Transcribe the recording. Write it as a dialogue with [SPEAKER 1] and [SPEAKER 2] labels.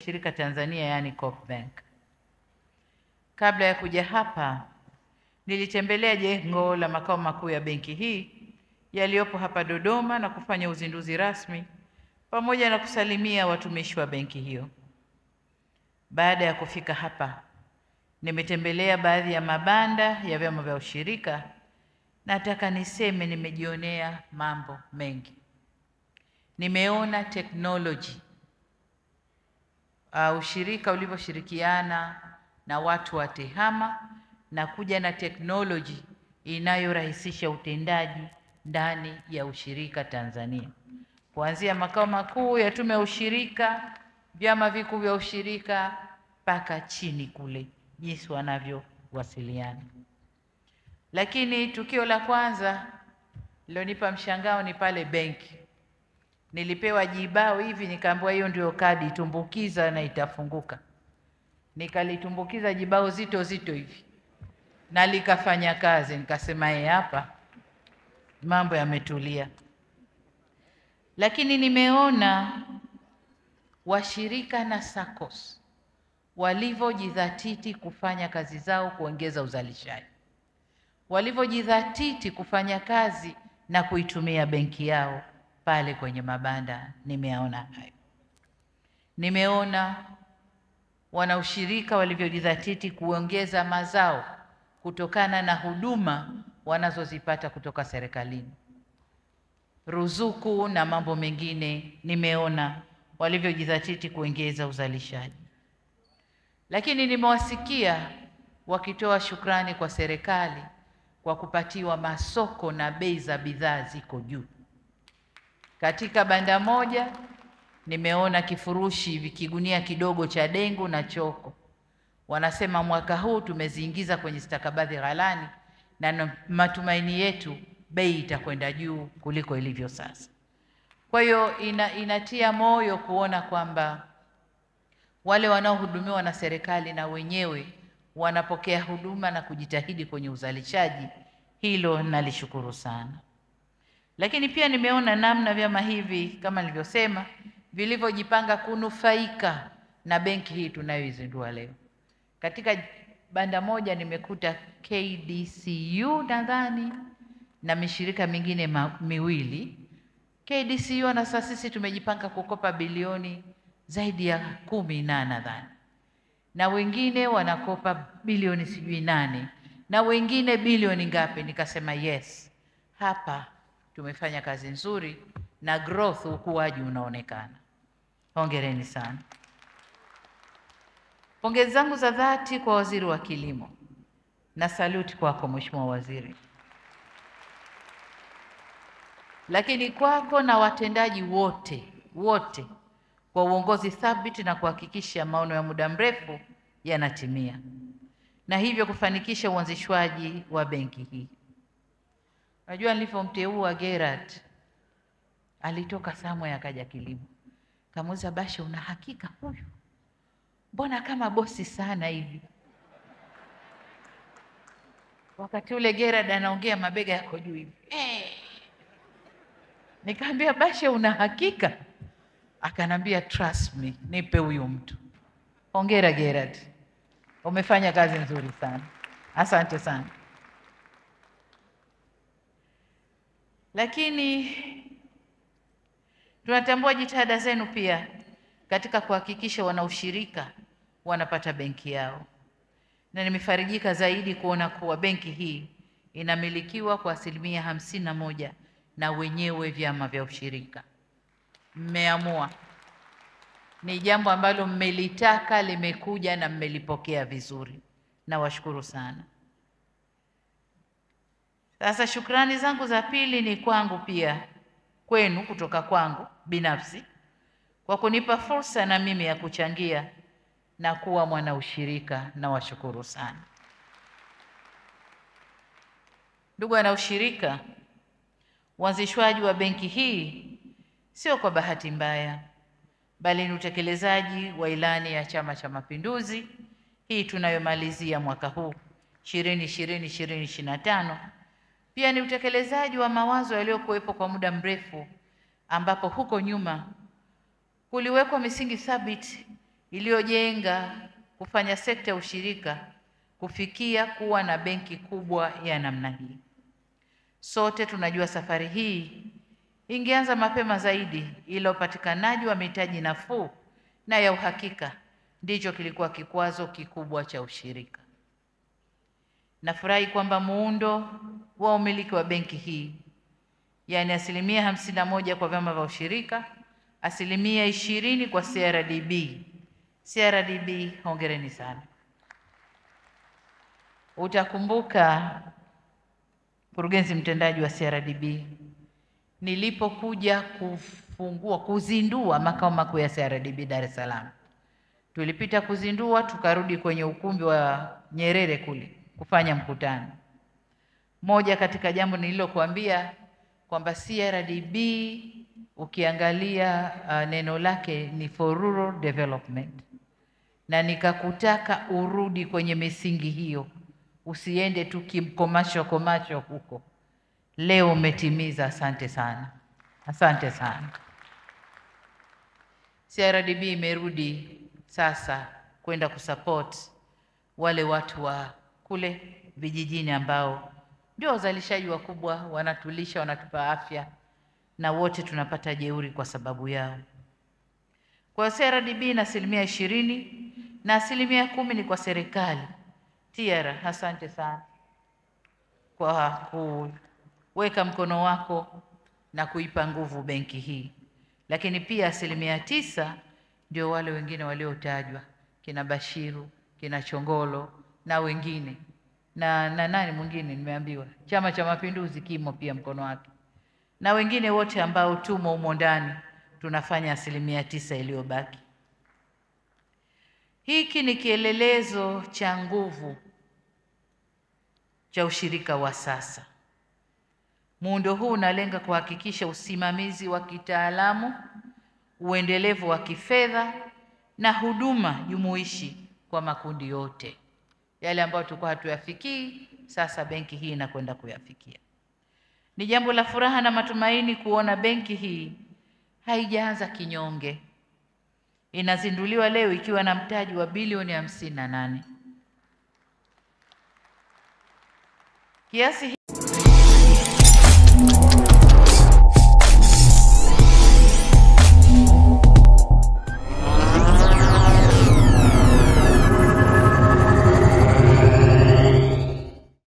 [SPEAKER 1] ushirika Tanzania, yani Coop Bank. Kabla ya kuja hapa, nilitembelea jengo la makao makuu ya benki hii yaliyopo hapa Dodoma na kufanya uzinduzi rasmi pamoja na kusalimia watumishi wa benki hiyo. Baada ya kufika hapa, nimetembelea baadhi ya mabanda ya vyama vya ushirika. Nataka niseme nimejionea mambo mengi. Nimeona teknoloji, ushirika ulivyoshirikiana na watu wa TEHAMA na kuja na teknoloji inayorahisisha utendaji ndani ya ushirika Tanzania, kuanzia makao makuu ya tume ya ushirika, vyama vikuu vya ushirika mpaka chini kule, jinsi wanavyowasiliana. Lakini tukio la kwanza lilonipa mshangao ni pale benki. Nilipewa jibao hivi, nikaambiwa hiyo ndio kadi, tumbukiza na itafunguka. Nikalitumbukiza jibao zito zito hivi na likafanya kazi. Nikasema hapa mambo yametulia. Lakini nimeona washirika na SACCOS walivyojidhatiti kufanya kazi zao kuongeza uzalishaji, walivyojidhatiti kufanya kazi na kuitumia benki yao pale kwenye mabanda. Nimeona hayo. Nimeona wanaushirika walivyojidhatiti kuongeza mazao kutokana na huduma wanazozipata kutoka serikalini, ruzuku na mambo mengine. Nimeona walivyojidhatiti kuongeza uzalishaji. Lakini nimewasikia wakitoa shukrani kwa serikali kwa kupatiwa masoko na bei za bidhaa ziko juu. Katika banda moja nimeona kifurushi vikigunia kidogo cha dengu na choko. Wanasema mwaka huu tumeziingiza kwenye stakabadhi ghalani na matumaini yetu bei itakwenda juu kuliko ilivyo sasa. Kwa hiyo inatia moyo kuona kwamba wale wanaohudumiwa na serikali na wenyewe wanapokea huduma na kujitahidi kwenye uzalishaji. Hilo nalishukuru sana. Lakini pia nimeona namna vyama hivi kama nilivyosema vilivyojipanga kunufaika na benki hii tunayoizindua leo. Katika banda moja nimekuta KDCU nadhani na mishirika mingine miwili. KDCU na sasa sisi tumejipanga kukopa bilioni zaidi ya 10 nadhani, na wengine wanakopa bilioni 8 na wengine bilioni ngapi. Nikasema yes, hapa tumefanya kazi nzuri na growth, ukuaji unaonekana. Hongereni sana. Pongezi zangu za dhati kwa Waziri wa Kilimo na saluti kwako Mheshimiwa Waziri, lakini kwako na watendaji wote kwa uongozi thabiti na kuhakikisha maono ya muda mrefu yanatimia na hivyo kufanikisha uanzishwaji wa benki hii. Unajua, nilipomteua Gerard alitoka somewhere akaja kilimo. Kamuuliza, Bashe, una hakika huyu? Mbona kama bosi sana hivi? Wakati ule Gerard anaongea mabega yako juu hivi. Nikamwambia, Bashe, una hakika? Akanambia, trust me, nipe huyu mtu. Hongera Gerard, umefanya kazi nzuri sana, asante sana. Lakini tunatambua jitihada zenu pia katika kuhakikisha wanaushirika wanapata benki yao, na nimefarijika zaidi kuona kuwa benki hii inamilikiwa kwa 51% na wenyewe vyama vya ushirika. Mmeamua, ni jambo ambalo mmelitaka, limekuja na mmelipokea vizuri, na washukuru sana. Sasa shukrani zangu za pili ni kwangu pia, kwenu, kutoka kwangu binafsi kwa kunipa fursa na mimi ya kuchangia na kuwa mwana ushirika, na washukuru sana. Ndugu wana ushirika, uanzishwaji wa benki hii sio kwa bahati mbaya, bali ni utekelezaji wa ilani ya Chama cha Mapinduzi hii tunayomalizia mwaka huu 2020-2025. Pia ni utekelezaji wa mawazo yaliyokuwepo kwa muda mrefu, ambapo huko nyuma kuliwekwa misingi thabiti iliyojenga kufanya sekta ya ushirika kufikia kuwa na benki kubwa ya namna hii. Sote tunajua safari hii ingeanza mapema zaidi, ila upatikanaji wa mitaji nafuu na ya uhakika ndicho kilikuwa kikwazo kikubwa cha ushirika. Nafurahi kwamba muundo wa umiliki wa benki hii, yaani 51% kwa vyama vya ushirika, 20% kwa CRDB. CRDB, hongereni sana. Utakumbuka mkurugenzi mtendaji wa CRDB, nilipokuja kuzindua makao makuu ya CRDB Dar es Salaam, tulipita kuzindua, tukarudi kwenye ukumbi wa Nyerere kule kufanya mkutano. Moja katika jambo nililokuambia kwamba CRDB ukiangalia neno lake ni for rural development, na nikakutaka urudi kwenye misingi hiyo, usiende tu kimkomasho huko. Leo umetimiza, asante sana, asante sana. CRDB imerudi sasa kwenda kusupport wale watu wa kule vijijini ambao ndio wazalishaji wakubwa, wanatulisha, wanatupa afya, na wote tunapata jeuri kwa sababu yao. Kwa CRDB na 20% na 10% ni kwa serikali. Tiara, asante sana kwa kuweka mkono wako na kuipa nguvu benki hii. Lakini pia 9% ndio wale wengine waliotajwa, kina Bashiru, kina Chongolo na wengine. Na nani mwingine nimeambiwa? Chama cha Mapinduzi kimo pia mkono wake. Na wengine wote ambao tumo humo ndani tunafanya 9% iliyobaki. Hiki ni kielelezo cha nguvu cha ushirika wa sasa. Muundo huu unalenga kuhakikisha usimamizi wa kitaalamu, uendelevu wa kifedha na huduma jumuishi kwa makundi yote. Yale ambayo tulikuwa hatuyafikii, sasa benki hii inakwenda kuyafikia. Ni jambo la furaha na matumaini kuona benki hii haijaanza kinyonge. Inazinduliwa leo ikiwa na mtaji wa bilioni 58. Kiasi